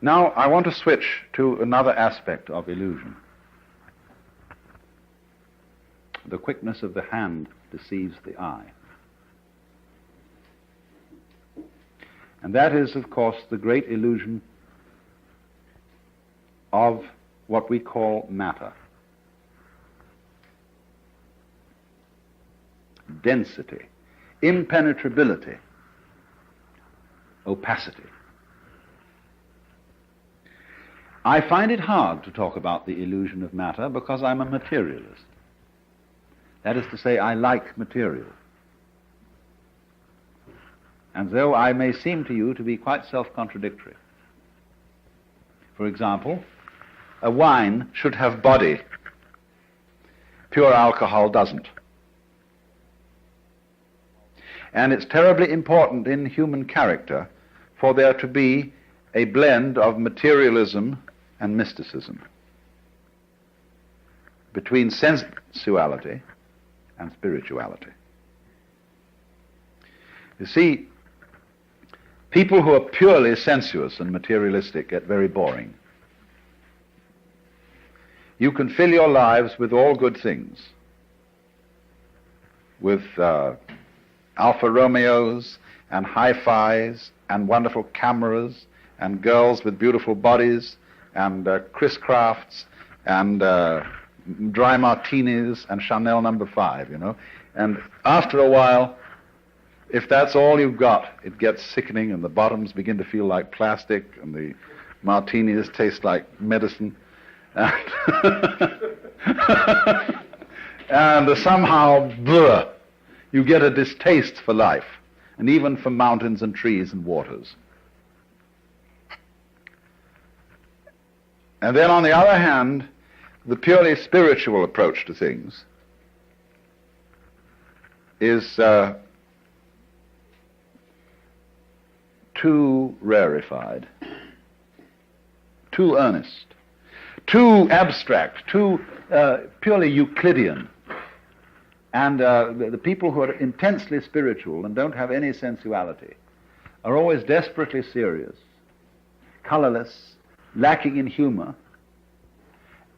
Now, I want to switch to another aspect of illusion. The quickness of the hand deceives the eye. And that is, of course, the great illusion of what we call matter. Density, impenetrability, opacity. I find it hard to talk about the illusion of matter because I'm a materialist. That is to say, I like material. And though I may seem to you to be quite self-contradictory. For example, a wine should have body. Pure alcohol doesn't. And it's terribly important in human character for there to be a blend of materialism and mysticism, between sensuality and spirituality. You see, people who are purely sensuous and materialistic get very boring. You can fill your lives with all good things, with Alfa Romeos and hi-fis and wonderful cameras and girls with beautiful bodies and Chris Crafts and dry martinis and Chanel No. 5, you know. And after a while, if that's all you've got, it gets sickening and the bottoms begin to feel like plastic and the martinis taste like medicine. And somehow, you get a distaste for life, and even for mountains and trees and waters. And then on the other hand, the purely spiritual approach to things is too rarefied, too earnest, too abstract, too purely Euclidean. And the people who are intensely spiritual and don't have any sensuality are always desperately serious, colorless, lacking in humor,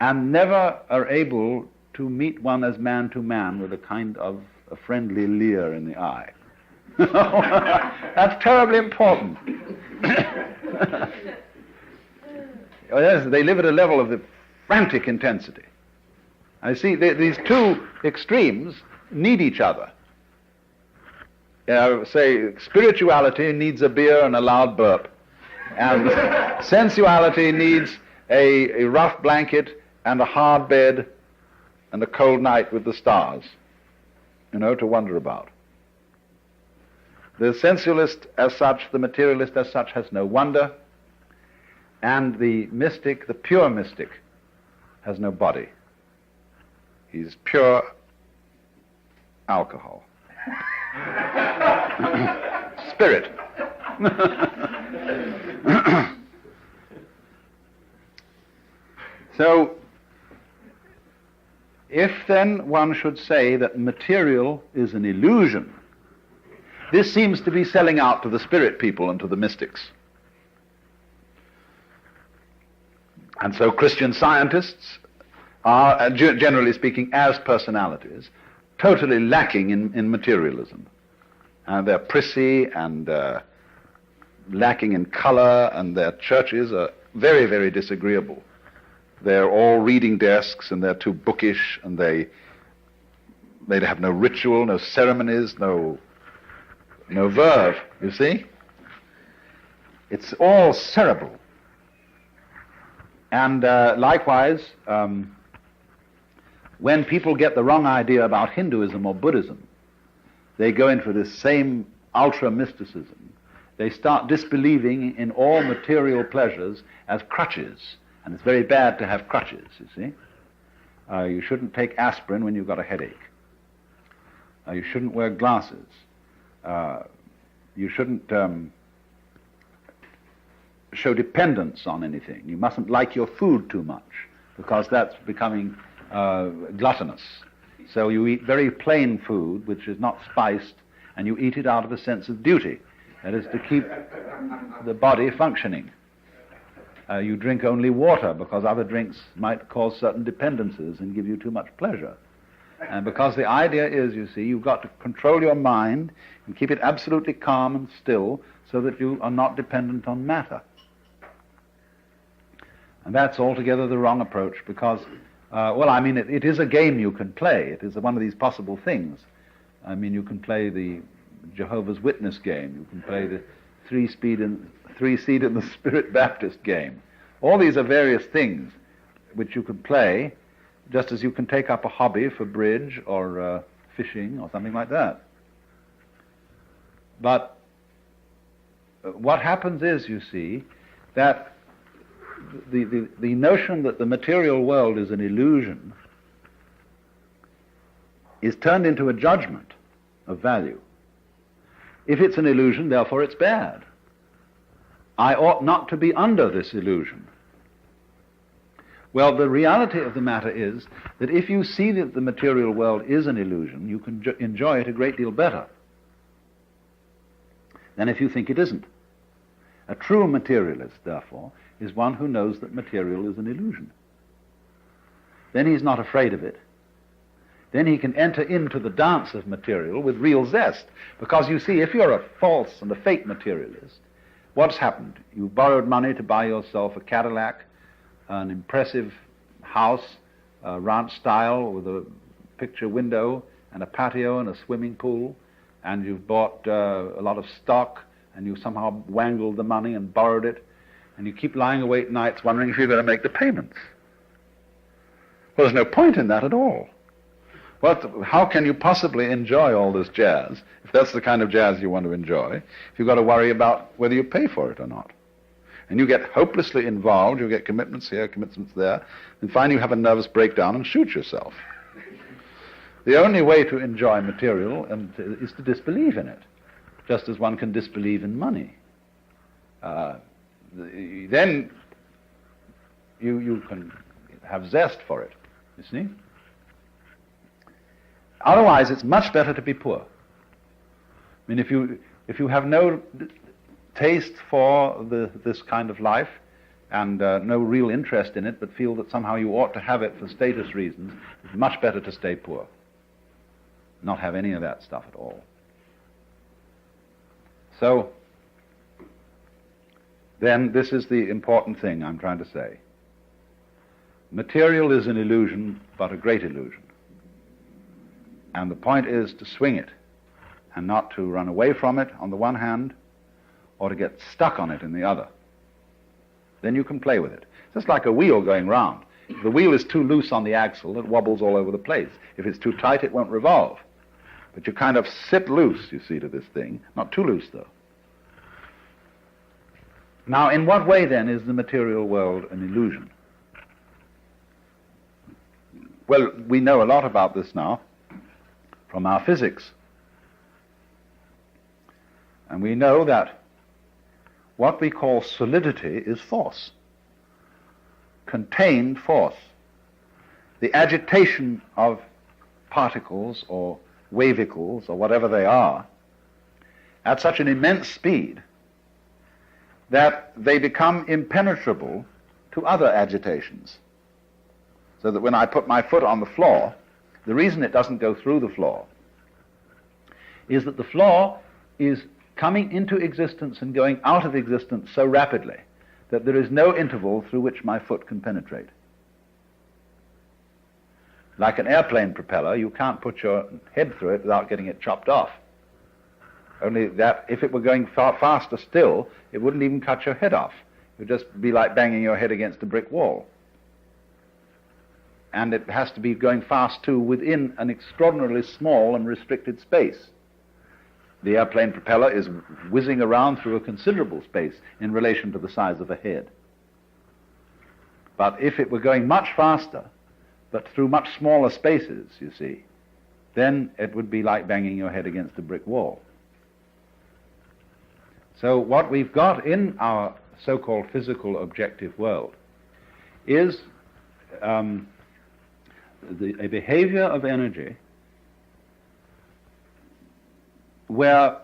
and never are able to meet one as man to man with a kind of a friendly leer in the eye. That's terribly important. Oh, yes, they live at a level of the frantic intensity. I see these two extremes need each other. Say, spirituality needs a beer and a loud burp, and sensuality needs a rough blanket and a hard bed and a cold night with the stars, you know, to wonder about. The sensualist as such, the materialist as such, has no wonder, and the mystic, the pure mystic, has no body. He's pure alcohol. Spirit. So, if then one should say that material is an illusion, this seems to be selling out to the spirit people and to the mystics. And so Christian scientists are, generally speaking, as personalities, totally lacking in materialism. They're prissy and lacking in color, and their churches are very, very disagreeable. They're all reading desks, and they're too bookish, and they have no ritual, no ceremonies, no verve, you see? It's all cerebral. And likewise, when people get the wrong idea about Hinduism or Buddhism, they go into this same ultra-mysticism. They start disbelieving in all material pleasures as crutches. And it's very bad to have crutches, you see. You shouldn't take aspirin when you've got a headache. You shouldn't wear glasses. You shouldn't show dependence on anything. You mustn't like your food too much, because that's becoming gluttonous. So you eat very plain food, which is not spiced, and you eat it out of a sense of duty. That is to keep the body functioning. You drink only water because other drinks might cause certain dependencies and give you too much pleasure. And because the idea is, you see, you've got to control your mind and keep it absolutely calm and still so that you are not dependent on matter. And that's altogether the wrong approach because, it is a game you can play. It is one of these possible things. I mean, you can play the Jehovah's Witness game. You can play the three-seed in the Spirit Baptist game. All these are various things which you could play, just as you can take up a hobby for bridge or fishing or something like that. But what happens is, you see, that the notion that the material world is an illusion is turned into a judgment of value. If it's an illusion, therefore it's bad. I ought not to be under this illusion. Well, the reality of the matter is that if you see that the material world is an illusion, you can enjoy it a great deal better than if you think it isn't. A true materialist, therefore, is one who knows that material is an illusion. Then he's not afraid of it. Then he can enter into the dance of material with real zest. Because you see, if you're a false and a fake materialist, what's happened? You borrowed money to buy yourself a Cadillac, an impressive house, ranch style with a picture window and a patio and a swimming pool, and you've bought a lot of stock, and you somehow wangled the money and borrowed it, and you keep lying awake nights wondering if you're going to make the payments. Well, there's no point in that at all. How can you possibly enjoy all this jazz, if that's the kind of jazz you want to enjoy, if you've got to worry about whether you pay for it or not? And you get hopelessly involved, you get commitments here, commitments there, and finally you have a nervous breakdown and shoot yourself. The only way to enjoy material is to disbelieve in it, just as one can disbelieve in money. Then you can have zest for it, you see? Otherwise, it's much better to be poor. I mean, if you have no taste for this kind of life and no real interest in it, but feel that somehow you ought to have it for status reasons, it's much better to stay poor, not have any of that stuff at all. So, then this is the important thing I'm trying to say. Material is an illusion, but a great illusion. And the point is to swing it, and not to run away from it on the one hand, or to get stuck on it in the other. Then you can play with it. It's just like a wheel going round. If the wheel is too loose on the axle, it wobbles all over the place. If it's too tight, it won't revolve. But you kind of sit loose, you see, to this thing. Not too loose, though. Now, in what way, then, is the material world an illusion? Well, we know a lot about this now from our physics. And we know that what we call solidity is force, contained force. The agitation of particles or wavicles or whatever they are at such an immense speed that they become impenetrable to other agitations. So that when I put my foot on the floor, the reason it doesn't go through the floor is that the floor is coming into existence and going out of existence so rapidly that there is no interval through which my foot can penetrate. Like an airplane propeller, you can't put your head through it without getting it chopped off. Only that if it were going far faster still, it wouldn't even cut your head off. It would just be like banging your head against a brick wall. And it has to be going fast too within an extraordinarily small and restricted space. The airplane propeller is whizzing around through a considerable space in relation to the size of a head. But if it were going much faster, but through much smaller spaces, you see, then it would be like banging your head against a brick wall. So what we've got in our so-called physical objective world is a behavior of energy where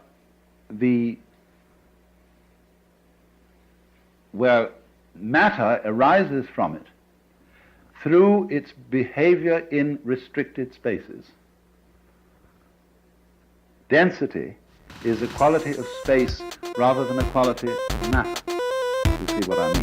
matter arises from it through its behavior in restricted spaces. Density is a quality of space rather than a quality of matter. You see what I mean?